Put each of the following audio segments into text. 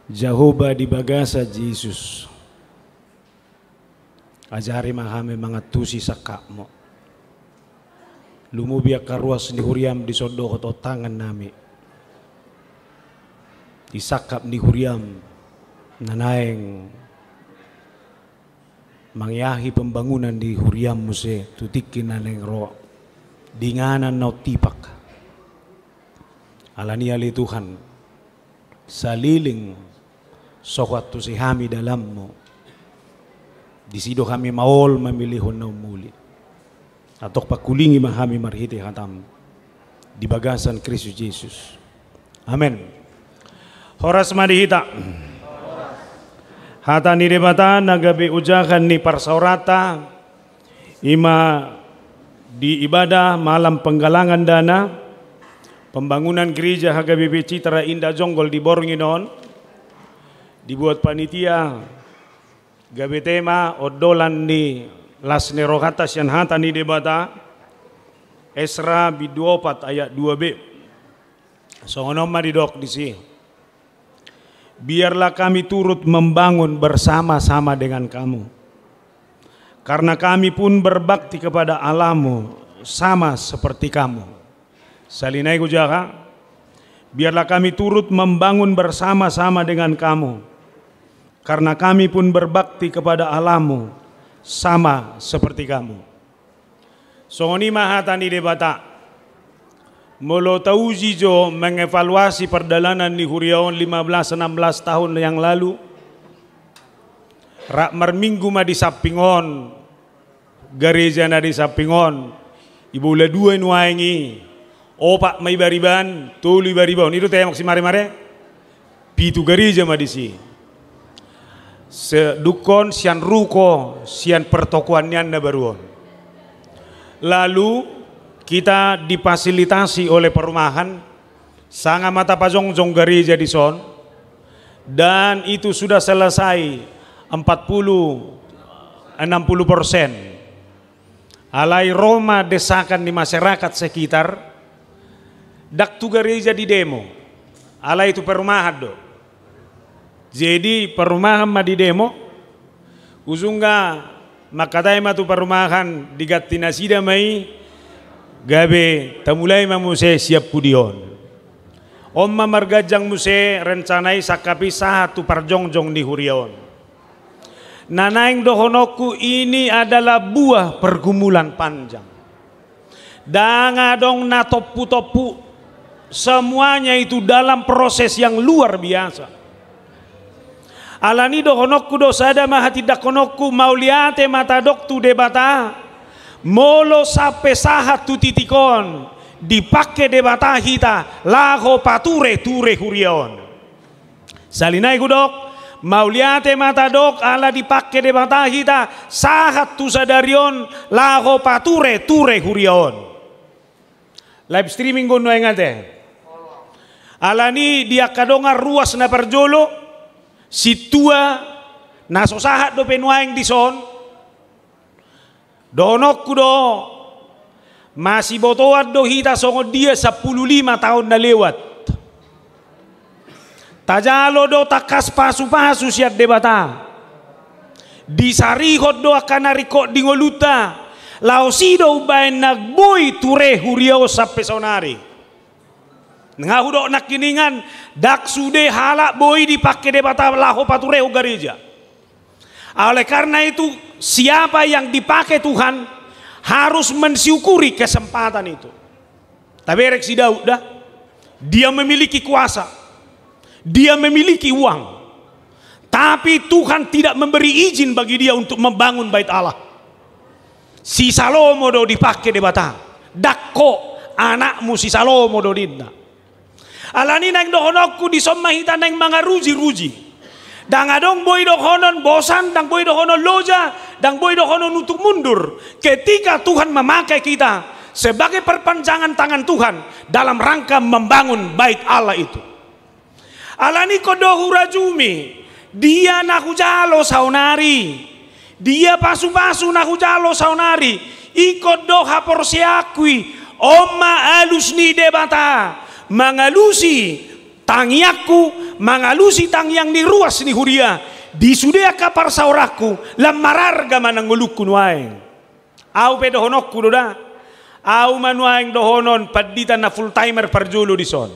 Jehovah di bagasa Jesus. Ajari mahame mangatusi sakakmo. Lumubia karuas ni huriam di sodohot o tangan nami. Isakap ni huriam nanaeng mangyahi pembangunan di huriam muse tutikin naneng roh. Dinganan na tipak. Alani ali Tuhan. Saliling sokot tu si hami dalammu. Di sido kami maol memilihon na umuli. Atok pakulingi mahami marhiti hatam. Di bagasan Kristus Yesus. Amen. Horas madihita. Hata ni debata nagabi ujakan ni parsaurata. Ima di ibadah malam penggalangan dana. Pembangunan gereja HGBP Citra Indah Jonggol di Boronginon. Dibuat panitia gabe tema odolan ni las nerohatas yang hata ni debata Esra biduopat ayat 2b. Songonoma didok di sini. Biarlah kami turut membangun bersama-sama dengan kamu. Karena kami pun berbakti kepada Allahmu sama seperti kamu. Salinai kujaka. Biarlah kami turut membangun bersama-sama dengan kamu. Karena kami pun berbakti kepada Allahmu sama seperti kamu. Songoni mahatani debata. Molo tauji jo mengevaluasi perdalanan di Huriaon 15-16 tahun yang lalu. Rak merminggu ma di Sapingon. Gereja na di Sapingon. Ibu la dua nuaingi. Opak may bariban, tuli baribon. Itu tayo maksimare-mare. Pitu gereja ma di si. Sedukon sian ruko sian pertokoan na baruon. Lalu kita difasilitasi oleh perumahan sangat mata pajong-jong gereja di son dan itu sudah selesai 40-60%. Alai Roma desakan di masyarakat sekitar dak tu gereja di demo. Alai itu perumahan do. Jadi perumahan ma di demo uzungga makatay ma tu perumahan digatti na sida may gabe tamulay ma muse siap kudion. Omma margajang muse rencanai sakapi satu parjongjong di Huriaon. Nanaing dohonoku ini adalah buah pergumulan panjang. Dangadong na topu-topu semuanya itu dalam proses yang luar biasa. Alani dohonokku dosada mahati dakonokku mauliate mata doktu debata molo sape sahat tu titikon dipake debata hita laho pature ture Huriaon. Salinai gudok mauliate mata dok ala dipake debata hita sahat tu sadarion laho pature ture Huriaon. Live streaming gono engate. Alani dia kadonga ruas na perjolo situa naso sahat do penuaing di son donokku do masih botoat do hita songo dia 15 tahun na lewat tajalo do takas pasu-pasu siat debata disarihot do akan narikot di ngoluta lausido ubain nagboy ture Huriao sape sonari ngahudok nak kiningan dak sude halak boy dipakai debata laho patureo gereja. Oleh karena itu siapa yang dipakai Tuhan harus mensyukuri kesempatan itu. Tapi erek si Daud dah, dia memiliki kuasa, dia memiliki uang, tapi Tuhan tidak memberi izin bagi dia untuk membangun bait Allah. Si Salomo do dipakai debata, dakko anakmu si Salomo do dinda. Alani nang dohonokku disomahita nang mga ruji-ruji. Dang adong boy dohonon bosan, dang boy dohonon loja, dang boy dohonon untuk mundur. Ketika Tuhan memakai kita sebagai perpanjangan tangan Tuhan dalam rangka membangun bait Allah itu. Alani kodohu rajumi, dia nahujalo saunari, dia pasu-pasu nahujalo saunari, ikut doha porsiakui, oma alus ni debata. Mengalusi Tangiaku mangalusi tangiang ni ruas ni huria. Di sudea kapar sauraku lamararga manangulukku nuaeng. Au pedohonokku doda. Au manuaeng dohonon padita na full timer parjulu di son.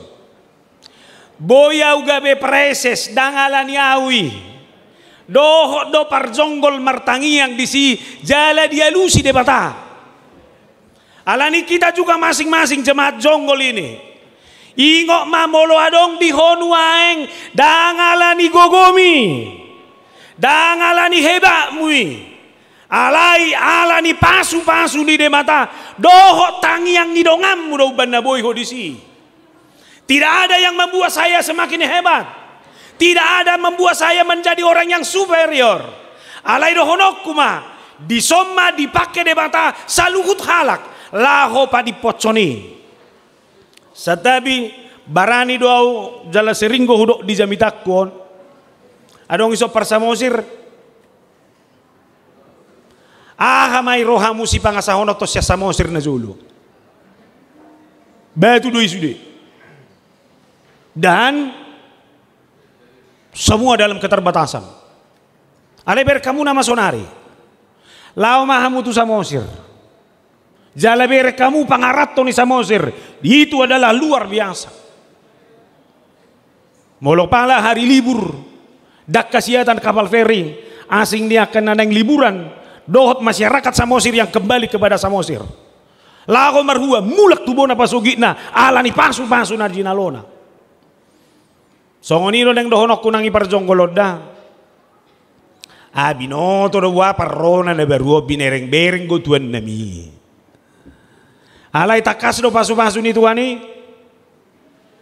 Boya uga be preses dangalani awi. Doho do parjonggol martangiang di si jala dialusi debata. Alani kita juga masing-masing jemaat jonggol ini. Ingok mamolo adong di honuaeng dangalani gogomi. Dangalani hebat mui. Alani pasu-pasu ni de mata. Doho tangiang ni dongam muda uban boy hodisi. Tidak ada yang membuat saya semakin hebat. Tidak ada membuat saya menjadi orang yang superior. Alai dohonokuma. Disomma dipakai de mata saluhut halak. Laho padi poconi. Satabi barani doau jala seringgo hudok di jamitakon. Adong iso parsamosir. Mai rohamu si pangasahonok to siya samosir na julu. Batu doi sude. Dan semua dalam keterbatasan. Aleber kamu nama sonari. Lau mahamu tu samosir. Jalaber kamu pangarato ni samosir. Itu adalah luar biasa. Molopala hari libur. Dak kasiatan kapal feri asing dia akan naneng liburan dohot masyarakat Samosir yang kembali kepada Samosir lago marhua mulak tubona pasugitna alani pasu-pasu na jinalona songonino neng dohonok kunangi parjonggoloda abinoto do wa parrona na beruo binereng-bereng go tuan nami alai takas do pasu-pasu ni tuani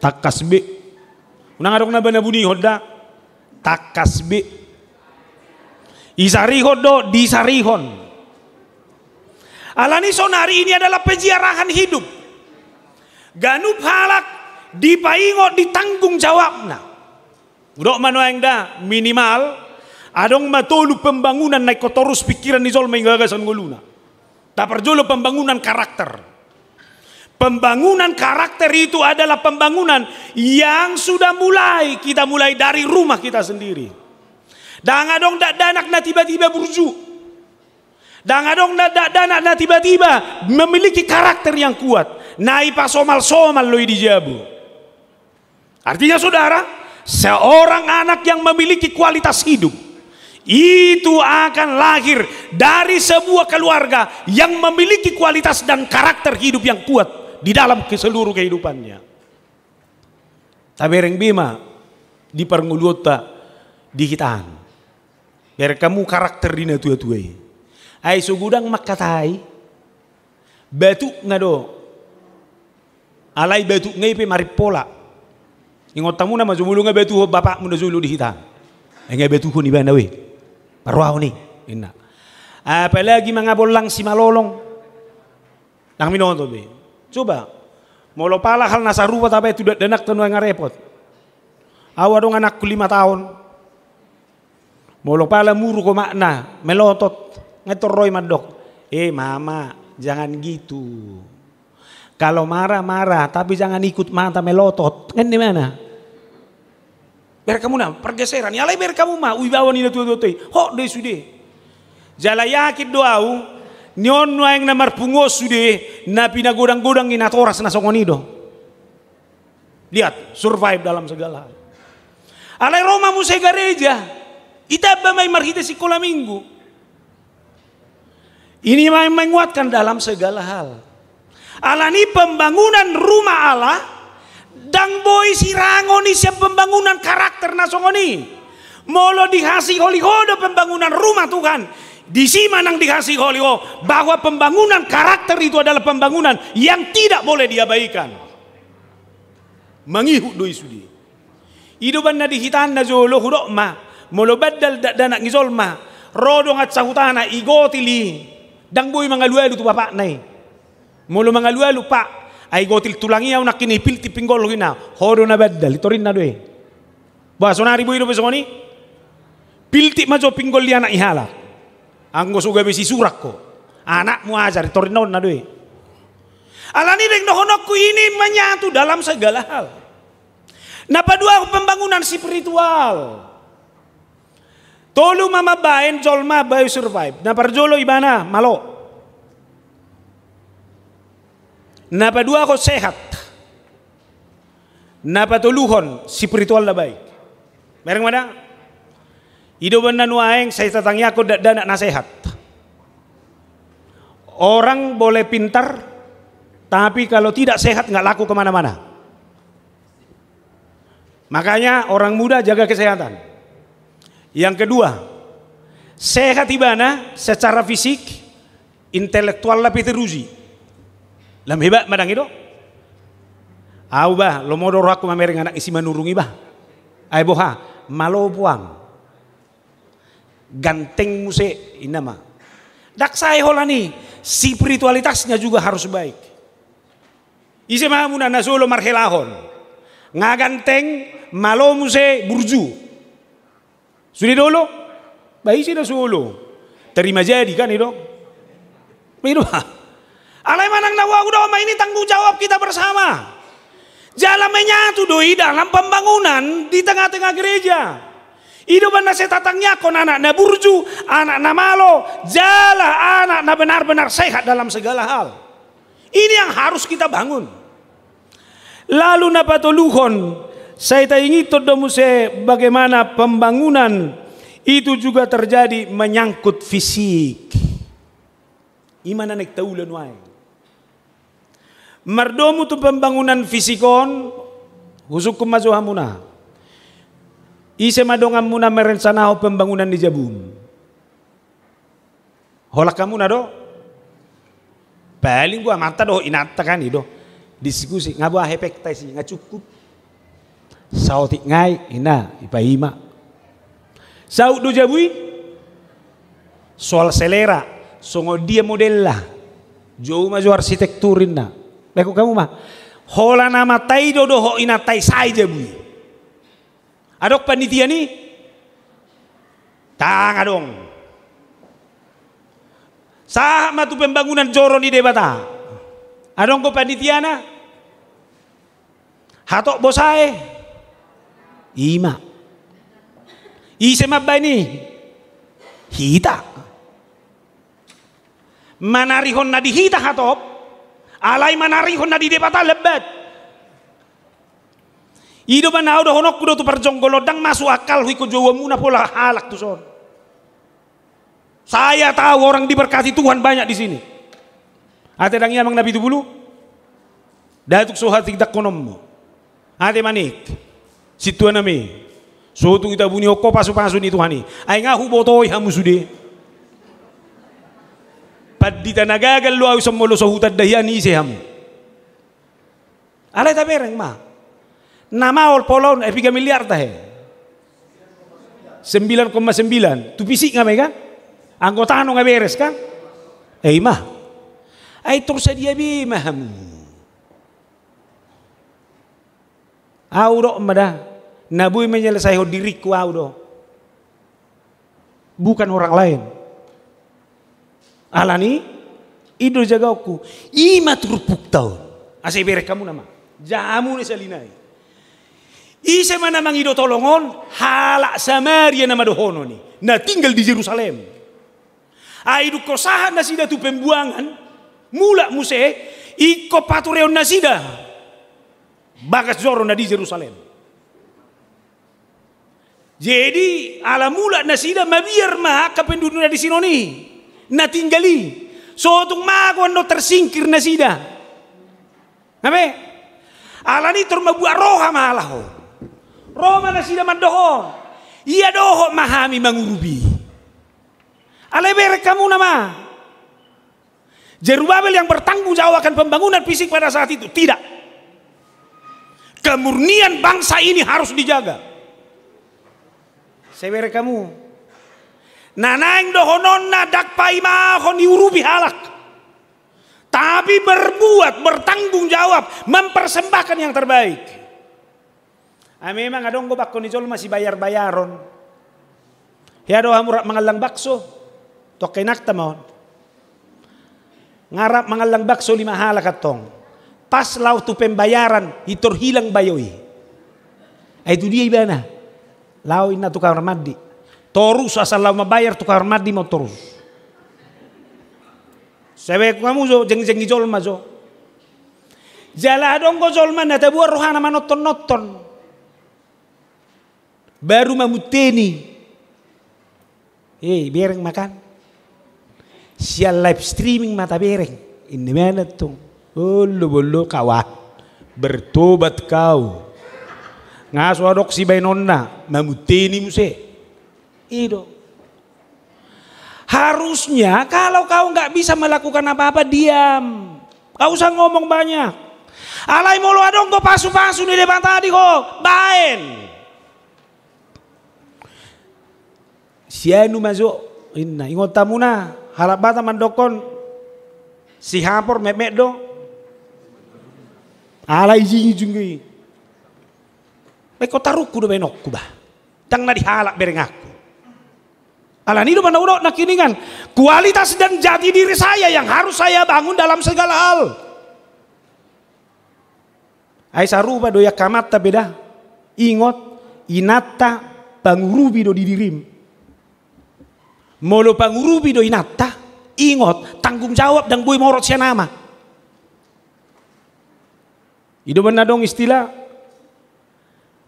takas be unang adong na banabuni hodda takasbe isarihon do disarihon. Alani sonari ini adalah peziarahan hidup. Ganup halak dipaingo ditanggung jawabna. Udok manuang da minimal adong matolu pembangunan naik kotorus pikiran di zol menggagasan nguluna. Tak perjolo pembangunan karakter. Pembangunan karakter itu adalah pembangunan yang sudah kita mulai dari rumah kita sendiri. Dangadong dak danak na tiba-tiba burju. Dangadong dak danak na tiba-tiba memiliki karakter yang kuat. Nai pasomal-somal loi dijabu. Artinya saudara, seorang anak yang memiliki kualitas hidup itu akan lahir dari sebuah keluarga yang memiliki kualitas dan karakter hidup yang kuat di dalam seluruh kehidupannya. Tabereng bima di pernguluta di hitaan. Biar kamu karakter di natua-tuai. Ai sugudang makatai batu ngado. Alai batu ngaipe maripola. Ingot tamu nama jumulu nga batu bapak muna zulu di hitaan. Nga batu ko ni bana we. Parwaw ni. Ina. Apalagi mga bolang si malolong. Nang minonto be. Coba, molo pala hal nasa rupa tapi tidak denak tenu yang repot. Awa dong anakku 5 tahun. Molo pala muru ko makna, melotot, ngetoroy madok. Mama, jangan gitu. Kalau marah-marah, tapi jangan ikut mata melotot. Kan di mana? Biar kamu na pergeseran. Ya biar kamu mah wibawa ni tu-tu-tu. Hok deh sudah. Jala yakin doau. Nyon yang namar pungos sudah na pinagodang-godang inatoras na songonido. Lihat, survive dalam segala hal. Alay Roma musay gareja. Itaba may marhita sekolah minggu. Ini may menguatkan dalam segala hal. Alani pembangunan rumah Allah dang boy sirangoni siap pembangunan karakter na songoni. Molo dihasi holihodo pembangunan rumah Tuhan. Di sini nang dikasih oleh bahwa pembangunan karakter itu adalah pembangunan yang tidak boleh diabaikan. Mangihuk doi sudi. Hidupan na dihitan na jolo hudok ma. Molo badal danak ngizol ma. Rodong at sahutana igotili. Dang boy mga lualu tu bapak nai. Molo mga lualu pak. Ay gotil tulangiyaw na kinipil tipinggol hina. Hodo na badal. Ito rin na doi. Bahasonari boy do besoni. Pilti majo pinggol liya na ihala. Anggo suga besi surak ko. Anak mu ajar torinon na doy. Alani deng dohonokku ini menyatu dalam segala hal. Napadua pembangunan spiritual. Tolu mama baen jolma bayu survive. Naparjolo ibana malo. Napadua ko sehat. Napatuluhon spiritual na baik. Mereng mana? Ido benda nuaeng saya tatangnya aku dana nasehat. Orang boleh pintar, tapi kalau tidak sehat nggak laku kemana-mana. Makanya orang muda jaga kesehatan. Yang kedua, sehat ibana secara fisik, intelektual lebih teruji. Lam hebat madang itu. Au bah, lo modor aku mamereng anak isi manurungi bah. Ai boha, malo buang. Ganteng muse inama. Dak saya holani, spiritualitasnya juga harus baik. Ise mahamuna nasolo marhelahon. Ngaganteng malo muse burju. Sudah dulu, baik sih dah solo. Terima jadi kan itu. Itu alai manang nawa udah ini tanggung jawab kita bersama. Jalan menyatu doi dalam pembangunan di tengah-tengah gereja. Itu benar setatangnya kon anak na burju, anak na malo, jala anak na benar-benar sehat dalam segala hal. Ini yang harus kita bangun. Lalu na patuluhon, saya ingin muse bagaimana pembangunan itu juga terjadi menyangkut fisik. Imana nek taulan wae. Mardomu tu pembangunan fisikon, husukum mazuhamuna. Ise madongan muna merencanaho pembangunan di Jabun. Holak kamu nado? Paling gua mata doh inata kan itu. Diskusi ngabah hepek tesi nggak cukup. Sautik ngai ina ipaima. Saud do Jabui soal selera, songo dia model lah. Jauh maju arsitekturin na. Beko kamu mah. Hola nama tai do ho inatai sai Jabui. Adok panitia nih, tang adong. Sama tu pembangunan joro di debata. Adong ko panitia na, hatok bosae, ima. Ise mabay ni, hita. Manarihon na di hita hatop, alay manarihon na di debata lebat. Ido ba na udah honok kudo tu perjonggolodang masuk akal hui ko jowo muna pola halak tu son. Saya tahu orang diberkati Tuhan banyak di sini. Ate dang yamang nabi tu bulu. Datuk sohat tidak konommo. Ate manik. Situan nami. So tu kita bunyi hoko pasu-pasu ni Tuhani. Ay ngahu botoy hamu sude. Padita nagagal lu au semolo so hutad dahyani ise hamu. Alay tabereng ma. Nama ol polon 3 miliar tahe 9,9 tu pisik ngamai kan anggota anu nggak beres kan mah ay terus dia bimaham audo mada nabui menyelesai diriku audo bukan orang lain alani ido jagaku ima turpuk tahun asai beres kamu nama jamu ni salinai. Ise mana mangido tolongon halak Samaria nama dohono ni. Nah tinggal di Yerusalem. Aidu kosahan nasida tu pembuangan mula muse iko patureon nasida bagas joro na di Yerusalem. Jadi ala mula nasida mabiar mah kapendudukan di sinoni. Na tinggali. So tung magon no tersingkir nasida. Nabe? Ala ni termabuat roha malaho. Roma na sila mandoho. Iya doho mahami mangurubi. Alebere kamu nama. Jerubabel yang bertanggung jawab akan pembangunan fisik pada saat itu. Tidak. Kemurnian bangsa ini harus dijaga. Sebere kamu. Nanaing dohonon nadak paimahon diurubi halak. Tapi berbuat, bertanggung jawab, mempersembahkan yang terbaik. Memang adong go bakko ni Jol masih bayar-bayaron. Ya doa murah mangalang bakso. Tok kay nakta mo. Ngarap mangalang bakso 5 halak atong. Pas law tu pembayaran itor hilang bayoy. Itu dia ibana. Lau ina tu kamar mandi. Terus asal lau membayar tu kamar mandi mau terus. Sebab kamu zo jeng-jeng ijol mazo. Jala dong ko jolman na tabuar rohana manoton-noton. Baru mamuteni. Bereng makan. Sial live streaming mata bereng. Ini mana tuh? Bolo kawan. Bertobat kau. Ngaso adok si bainonna. Mamuteni muse. Itu. Harusnya kalau kau nggak bisa melakukan apa-apa diam. Kau usah ngomong banyak. Alai molo adong ko pasu-pasu di depan tadi ko. Baen. Sianu masuk. Ingot tamu na. Halap bata mandokon si hapor memek do ala izin junggi beko taruku do benokku bah tang na dihalak bereng aku ala ni do mana udo nakiningan kualitas dan jati diri saya yang harus saya bangun dalam segala hal. Ai sarupa do ya kamata beda ingot inata pangurubi do didirim. Molo pangurubi do inata, ingot tanggung jawab dan boy morot siya nama. Itu benar dong istilah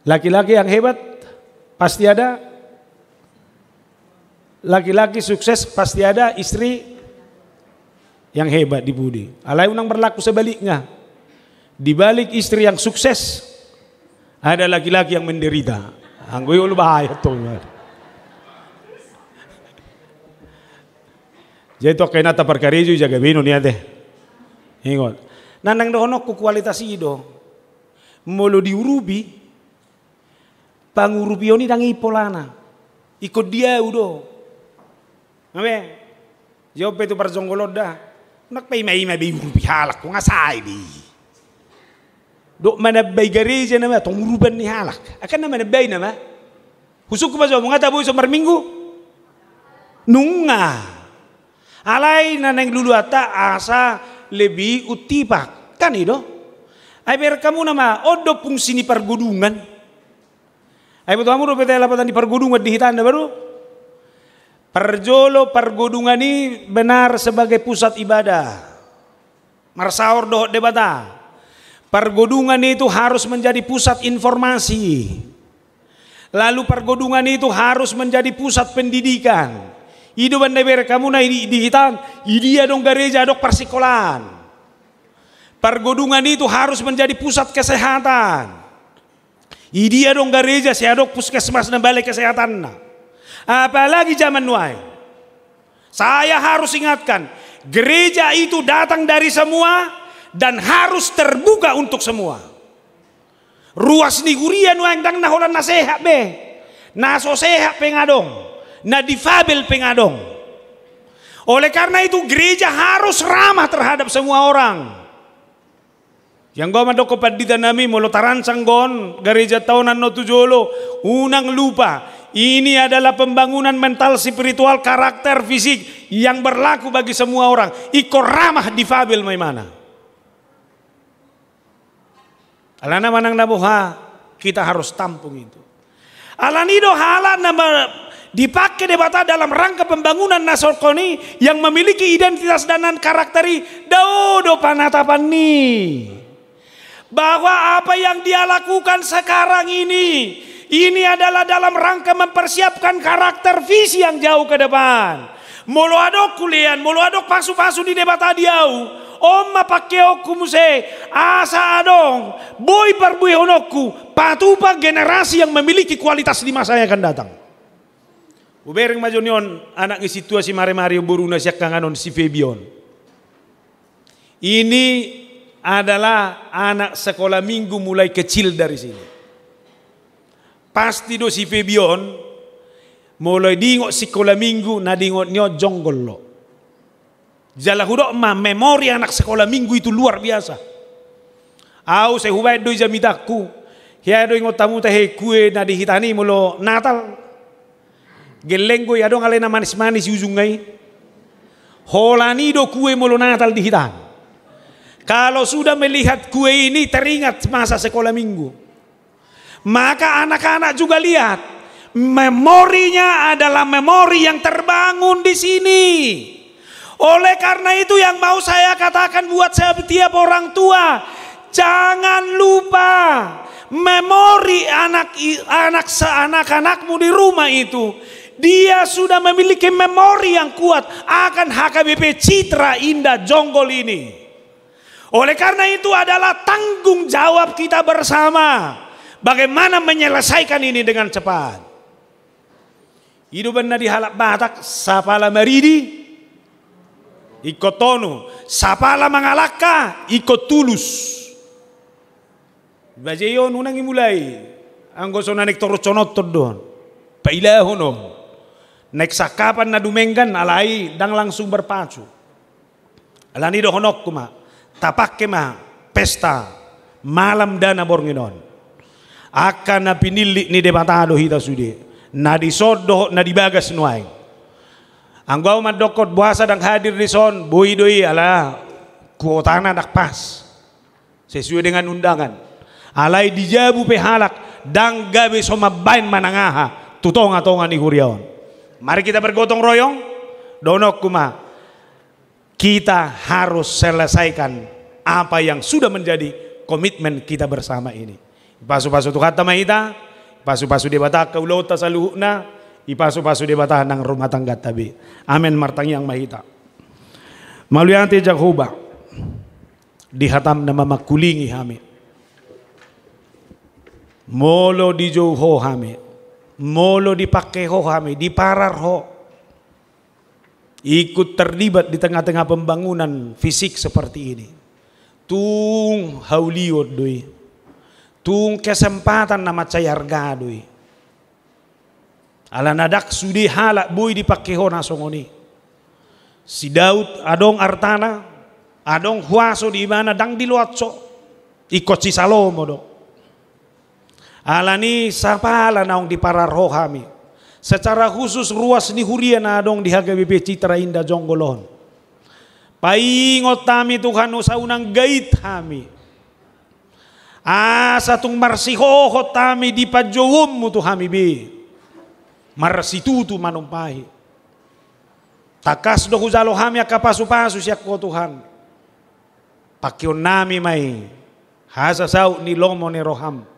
laki-laki yang hebat pasti ada, laki-laki sukses pasti ada istri yang hebat di budi. Alai unang berlaku sebaliknya. Di balik istri yang sukses ada laki-laki yang menderita. Anggoy ulu bahaya tuh. Jadi to kena ta perkarejo jaga bino niya teh. Ingot. Nandang dohonok ku kualitas ido. Molo diurubi pangurubion ni dangi polana. Ikut dia udo. Ngabe? Jawab itu parjonggolod dah. Nak pay may urubi halak ko ngasay di. Do manabay gareja nama tong uruban ni halak. Akan na manabay nama. Husuk ko ba so mga taboy so marminggu? Nunga. Alai naneng dulu ata asa lebih utipak kan itu. Ai ber kamu nama odo fungsi ni pergudungan. Ai betul kamu do pete lapatan di pergudungan di hitanda baru. Perjolo pergudungan ini benar sebagai pusat ibadah. Marsaor do debata. Pergudungan itu harus menjadi pusat informasi. Lalu pergudungan itu harus menjadi pusat pendidikan. Ido banda ber kamu na di hitan, idia dong gereja dok persikolahan. Pergodungan itu harus menjadi pusat kesehatan. Idia dong gereja saya dok puskesmas dan balai kesehatan. Apalagi zaman nuai. Saya harus ingatkan, gereja itu datang dari semua dan harus terbuka untuk semua. Ruas ni guria nuai dang naholan nasehat be, naso sehat pengadong. Na difabel pengadong. Oleh karena itu gereja harus ramah terhadap semua orang. Yang gua mandok kepadita nami molo taransang gon gereja tahunan no tujolo unang lupa. Ini adalah pembangunan mental spiritual karakter fisik yang berlaku bagi semua orang. Iko ramah difabel may mana. Alana manang nabuha kita harus tampung itu. Alanido halan nama dipakai debata dalam rangka pembangunan nasokoni yang memiliki identitas dan karakteri daudo panatapan nih. Bahwa apa yang dia lakukan sekarang ini adalah dalam rangka mempersiapkan karakter visi yang jauh ke depan. Molo adok kulian, molo adok pasu-pasu di debata diau. Oma pakeo kumuse asa adong boy perbuy honokku patupa generasi yang memiliki kualitas di masa yang akan datang. Ubereng majonion anak ni situasi mare-mario buruna siya kanganon si Fabion. Ini adalah anak sekolah minggu mulai kecil dari sini. Pasti do si Fabion mulai dingok sekolah minggu na dingok nyo jonggolo. Jala hudok ma memori anak sekolah minggu itu luar biasa. Au saya hubai do jamitaku. Hiya do ingot tamu teh kue na dihitani mulo Natal. Gelenggo ya dong alena manis-manis ujungai. Holani do kue molo Natal di hitan. Kalau sudah melihat kue ini teringat masa sekolah minggu. Maka anak-anak juga lihat, memorinya adalah memori yang terbangun di sini. Oleh karena itu yang mau saya katakan buat setiap orang tua, jangan lupa memori anak-anakmu di rumah itu. Dia sudah memiliki memori yang kuat akan HKBP Citra Indah Jonggol ini. Oleh karena itu adalah tanggung jawab kita bersama. Bagaimana menyelesaikan ini dengan cepat. Hidup di halak Batak, sapala maridi, ikut tonu, sapala mangalaka, ikut tulus. Bajayon unang imulay, anggo so nanik torot conot doon, pailahono, naik sakapan na dumenggan alay, dang langsung berpacu. Alani do honok kuma, tapak kema, pesta, malam dana bornginon. Akan na pinili ni debatado hita sudi, na disodo na dibagas nuay. Ang gwaw madokot buhasa dang hadir di son, buhi doi ala kuotana dakpas, sesuai dengan undangan. Alay dijabu pehalak, dang gabe somabain manangaha, tutong-atongan ni huriaon. Mari kita bergotong royong, donok kuma, kita harus selesaikan apa yang sudah menjadi komitmen kita bersama ini. Ipasu-pasu tukat tamahita, ipasu-pasu debata kaulota sa luhuna, ipasu-pasu debata ng rumah tangga tabi. Amen martang yang mahita. Maluyante Jehovah, dihatam na mamakulingi hami. Molo di joho hami, molo dipakeho hami, diparar ho. Ikut terlibat di tengah-tengah pembangunan fisik seperti ini. Tung hauliot doi. Tung kesempatan na macayarga doi. Ala nadak sudi halak boy dipakeho na songoni. Si Daud adong artana, adong huaso di mana dang diluatso. Ikot si Salomo do. Alani sapala naong dipararho kami. Secara khusus ruas ni huria na adong di HKBP Citra Indah Jonggolon. Paingot kami Tuhan sa unang gait kami. Asa tung marsihohot kami di pajowom mo to kami bi. Marsitutu manumpahi. Takas do huzalo kami akapasu-pasu siya ko Tuhan. Pakyon nami may hasasaw ni lomo ni roham.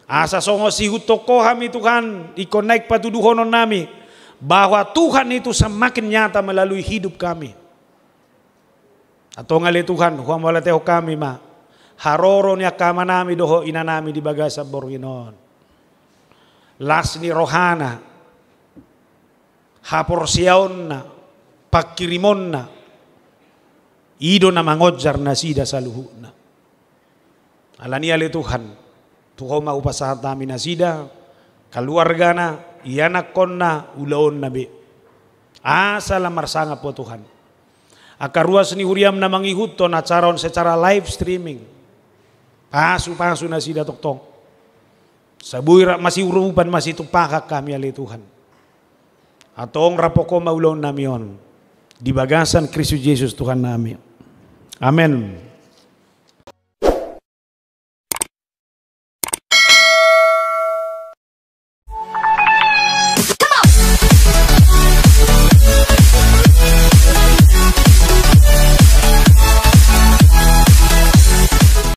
Asa songo sihuto ko kami Tuhan, i-connect patuduhonon nami bahwa Tuhan itu semakin nyata melalui hidup kami. Atau ngali Tuhan, huwag malateo kami ma, haroro niya kama nami doho ina nami di bagasa borginon. Las ni rohana, haporsiyaon na, pagkirimon na, ido na mangodjar na sida sa luho na. Alani ali Tuhan, Tuho maupasahat namin na sida, kaluarga na, iyanak kon na, ulaon na be. Asa lamarsanga po Tuhan. Akaruas ni huriam na mangihut to na caron secara live streaming. Pasu-pasu na sida toktong. Sabuy masih urupan masih tupakak kami ali Tuhan. Atong rapoko maulon namin yon. Di bagasan Kristus Yesus Tuhan namin. Amen.